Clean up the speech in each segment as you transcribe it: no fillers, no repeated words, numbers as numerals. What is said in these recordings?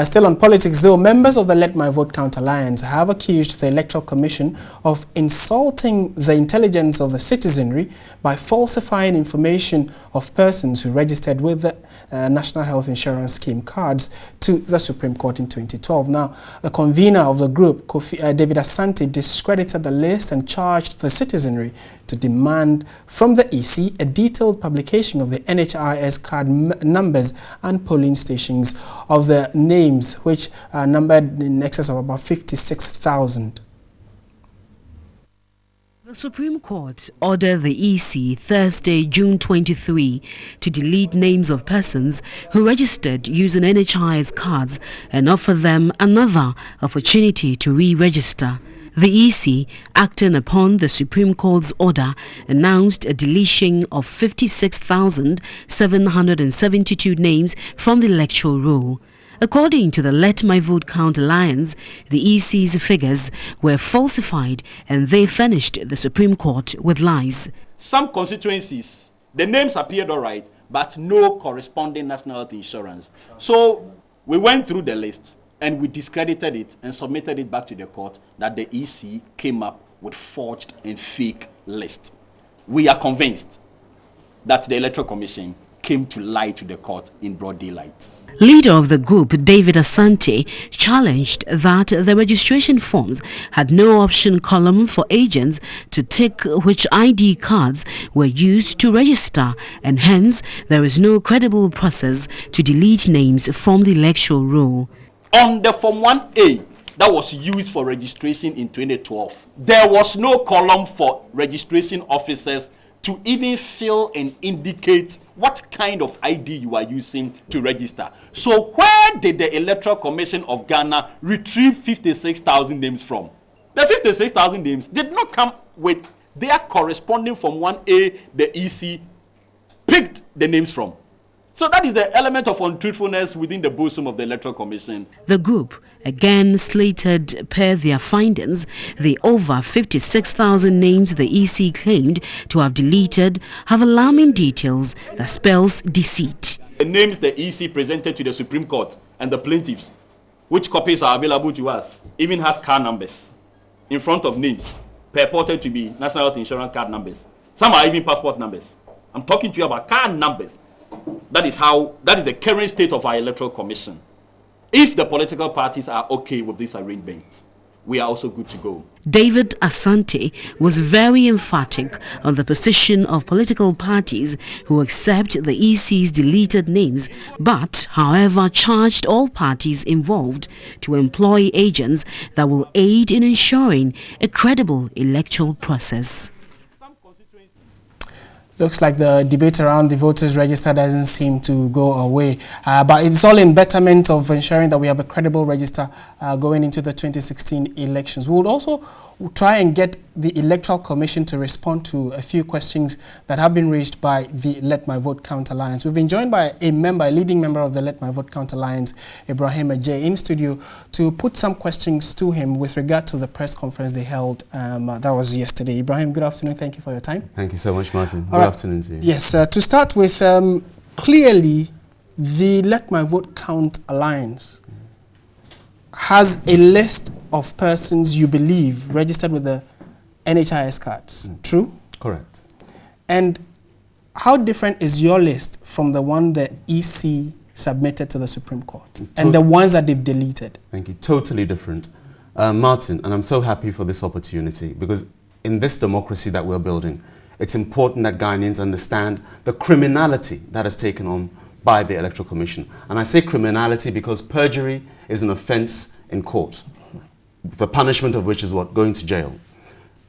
Still on politics, though, members of the Let My Vote Count Alliance have accused the Electoral Commission of insulting the intelligence of the citizenry by falsifying information of persons who registered with the National Health Insurance Scheme cards to the Supreme Court in 2012. Now, the convener of the group, David Asante, discredited the list and charged the citizenry to demand from the EC a detailed publication of the NHIS card numbers and polling stations of the names, which are numbered in excess of about 56,000. The Supreme Court ordered the EC Thursday, June 23, to delete names of persons who registered using NHIS cards and offer them another opportunity to re-register. The EC, acting upon the Supreme Court's order, announced a deletion of 56,772 names from the electoral roll. According to the Let My Vote Count Alliance, the EC's figures were falsified and they furnished the Supreme Court with lies. Some constituencies, the names appeared all right, but no corresponding national health insurance. So we went through the list and we discredited it and submitted it back to the court that the EC came up with forged and fake list. We are convinced that the Electoral Commission came to lie to the court in broad daylight. Leader of the group, David Asante, challenged that the registration forms had no option column for agents to tick which ID cards were used to register, and hence there is no credible process to delete names from the electoral roll. On the Form 1A that was used for registration in 2012, there was no column for registration officers to even fill and indicate what kind of ID you are using to register. So where did the Electoral Commission of Ghana retrieve 56,000 names from? The 56,000 names did not come with their corresponding Form 1A the EC picked the names from. So that is the element of untruthfulness within the bosom of the Electoral Commission. The group again slated, per their findings, the over 56,000 names the EC claimed to have deleted have alarming details that spells deceit. The names the EC presented to the Supreme Court and the plaintiffs, which copies are available to us, even has card numbers in front of names purported to be National Health Insurance card numbers. Some are even passport numbers. I'm talking to you about card numbers. That is the current state of our Electoral Commission. If the political parties are okay with this arrangement, we are also good to go. David Asante was very emphatic on the position of political parties who accept the EC's deleted names, but, however, charged all parties involved to employ agents that will aid in ensuring a credible electoral process. Looks like the debate around the voters register doesn't seem to go away, but it's all in betterment of ensuring that we have a credible register going into the 2016 elections. We would also try and get the Electoral Commission to respond to a few questions that have been raised by the Let My Vote Count Alliance. We've been joined by a leading member of the Let My Vote Count Alliance, Ibrahim Ajay, in studio to put some questions to him with regard to the press conference they held. That was yesterday. Ibrahim, good afternoon. Thank you for your time. Thank you so much, Martin. Good afternoon to you. Yes, to start with, clearly the Let My Vote Count Alliance has a list of persons you believe registered with the NHIS cards. True? Correct. And how different is your list from the one the EC submitted to the Supreme Court and the ones that they've deleted? Thank you. Totally different. Martin, and I'm so happy for this opportunity because in this democracy that we're building, it's important that Ghanaians understand the criminality that is taken on by the Electoral Commission. And I say criminality because perjury is an offense in court, the punishment of which is what? Going to jail.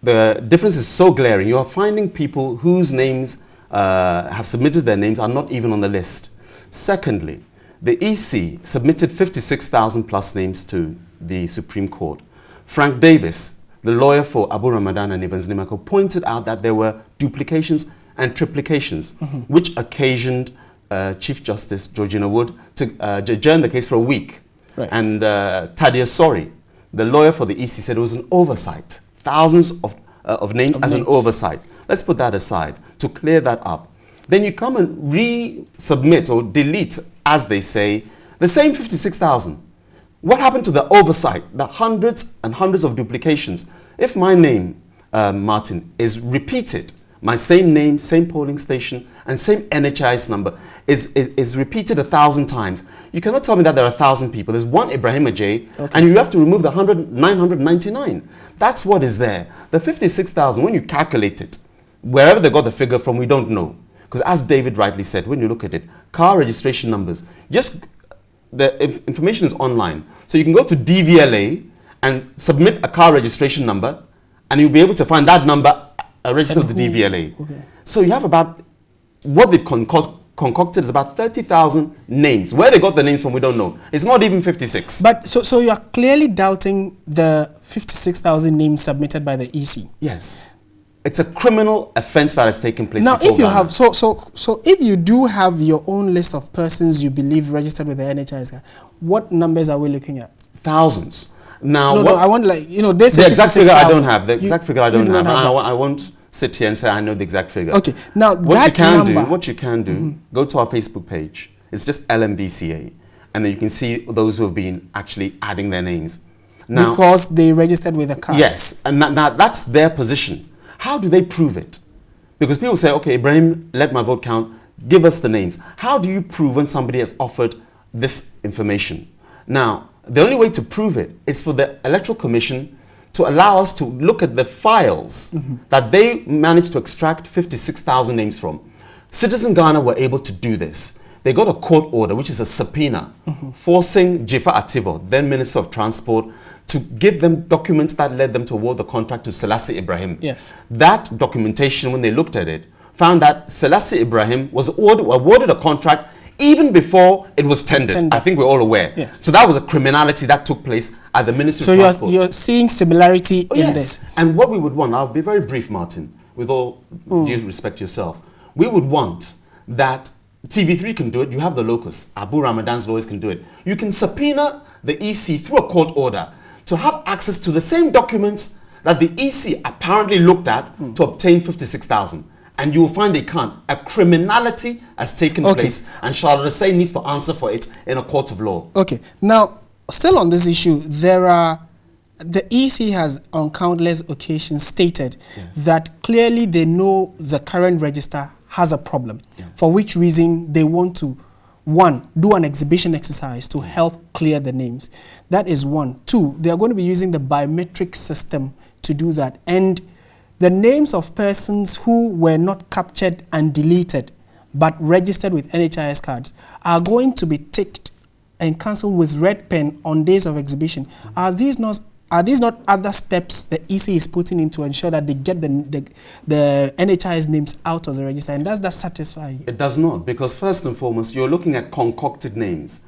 The difference is so glaring. You are finding people whose names have submitted their names are not even on the list. Secondly, the EC submitted 56,000 plus names to the Supreme Court. Frank Davis, the lawyer for Abu Ramadan and Evans Nimako, pointed out that there were duplications and triplications, which occasioned Chief Justice Georgina Wood to adjourn the case for a week. Right. And Tadia Sori, the lawyer for the EC, said it was an oversight. Thousands of names as an oversight. Let's put that aside to clear that up. Then you come and resubmit or delete, as they say, the same 56,000. What happened to the oversight, the hundreds and hundreds of duplications? If my name, Martin, is repeated, my same name, same polling station, and same NHIS number is repeated 1,000 times, you cannot tell me that there are 1,000 people. There's one Ibrahim Ajay, and you have to remove the 999. That's what is there. The 56,000, when you calculate it, wherever they got the figure from, we don't know. Because as David rightly said, when you look at it, car registration numbers, just the information is online. So you can go to DVLA and submit a car registration number, and you'll be able to find that number registered with the DVLA. Okay. So you have about, what they've concocted is about 30,000 names. Where they got the names from, we don't know. It's not even 56. But so you are clearly doubting the 56,000 names submitted by the EC? Yes. It's a criminal offense that has taken place. Now, if you have, so if you do have your own list of persons you believe registered with the NHIS, what numbers are we looking at? Thousands. Now, no, I want, like, you know, this the exact figure I don't have. The exact figure I don't have. I won't sit here and say I know the exact figure. Okay. Now, what you can do, go to our Facebook page. It's just LMVCA, and then you can see those who have been actually adding their names. Now, because they registered with a card. Yes, and that's their position. How do they prove it? Because people say, okay, Ibrahim, let my vote count, give us the names. How do you prove when somebody has offered this information? Now, the only way to prove it is for the Electoral Commission to allow us to look at the files that they managed to extract 56,000 names from. Citizen Ghana were able to do this. They got a court order, which is a subpoena, forcing Jifa Ativo, then Minister of Transport, to give them documents that led them to award the contract to Selassie Ibrahim. Yes. That documentation, when they looked at it, found that Selassie Ibrahim was awarded a contract even before it was tendered. I think we're all aware. Yes. So that was a criminality that took place at the Ministry of Transport. So you're seeing similarity in this. And what we would want, I'll be very brief, Martin, with all due respect to yourself. We would want that TV3 can do it. You have the locus. Abu Ramadan's lawyers can do it. You can subpoena the EC through a court order to have access to the same documents that the EC apparently looked at to obtain 56,000. And you will find they can't. A criminality has taken place, and Charlotte Say needs to answer for it in a court of law. Okay. Now, still on this issue, the EC has on countless occasions stated that clearly they know the current register has a problem, for which reason they want to, one, do an exhibition exercise to help clear the names. That is one. Two, they are going to be using the biometric system to do that. And the names of persons who were not captured and deleted but registered with NHIS cards are going to be ticked and cancelled with red pen on days of exhibition. Are these not other steps the EC is putting in to ensure that they get the NHIS names out of the register? And does that satisfy you? It does not, because first and foremost, you're looking at concocted names.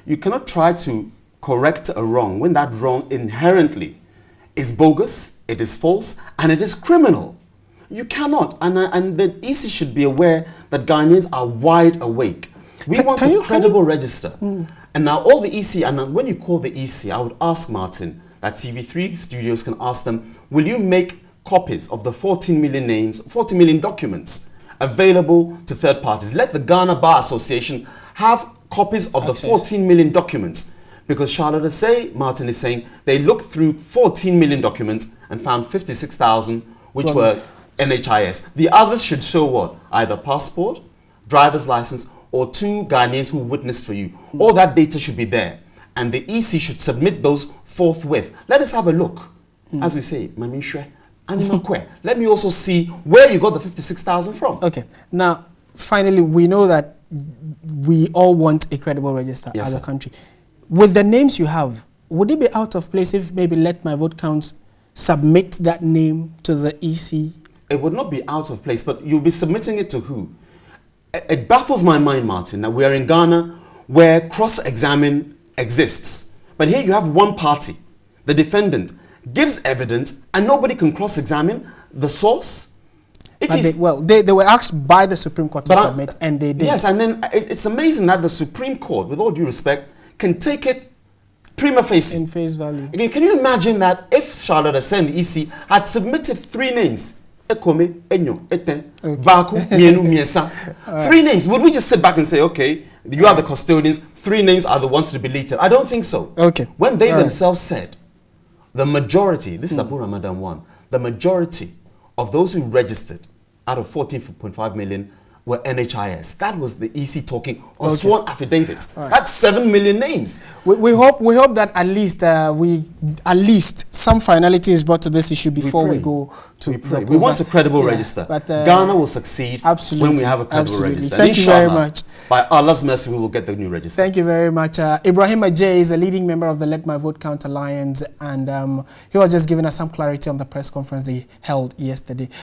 You cannot try to correct a wrong when that wrong inherently is bogus, it is false, and it is criminal. You cannot. And the EC should be aware that Ghanaians are wide awake. We want a credible register. And now all the EC, and when you call the EC, I would ask Martin, that TV3 studios can ask them, will you make copies of the 14 million names, 40 million documents available to third parties? Let the Ghana Bar Association have copies of the 14 million documents. Because Charlotte Say, Martin is saying, they looked through 14 million documents and found 56,000, which were NHIS. The others should show what? Either passport, driver's license, or 2 Ghanaians who witnessed for you. All that data should be there. And the EC should submit those forthwith. Let us have a look. As we say, let me also see where you got the 56,000 from. Okay. Now, finally, we know that we all want a credible register as a country. With the names you have, would it be out of place if maybe Let My Vote Counts submit that name to the EC? It would not be out of place, but you'll be submitting it to who? It baffles my mind, Martin, that we are in Ghana where cross-examine exists. But here you have one party, the defendant, gives evidence and nobody can cross-examine the source. They were asked by the Supreme Court to submit, and they did. Yes, and then it's amazing that the Supreme Court, with all due respect, can take it prima facie. In face value. Again, can you imagine that if Charlotte Assen, the EC, had submitted 3 names, Ekome, Enyo, Eten, Baku, Mienu, Miesa, 3 names, would we just sit back and say, okay, You are the custodians. 3 names are the ones to be deleted. I don't think so. Okay. When they themselves said the majority, this is Abu Ramadan 1, the majority of those who registered out of 14.5 million were NHIS. That was the EC talking on sworn affidavits. That's 7 million names. We hope that at least some finality is brought to this issue before we go to. We want a credible register. But, Ghana will succeed when we have a credible register. Thank you very much. By Allah's mercy, we will get the new register. Thank you very much. Ibrahim Ajay is a leading member of the Let My Vote Count Alliance, and he was just giving us some clarity on the press conference they held yesterday.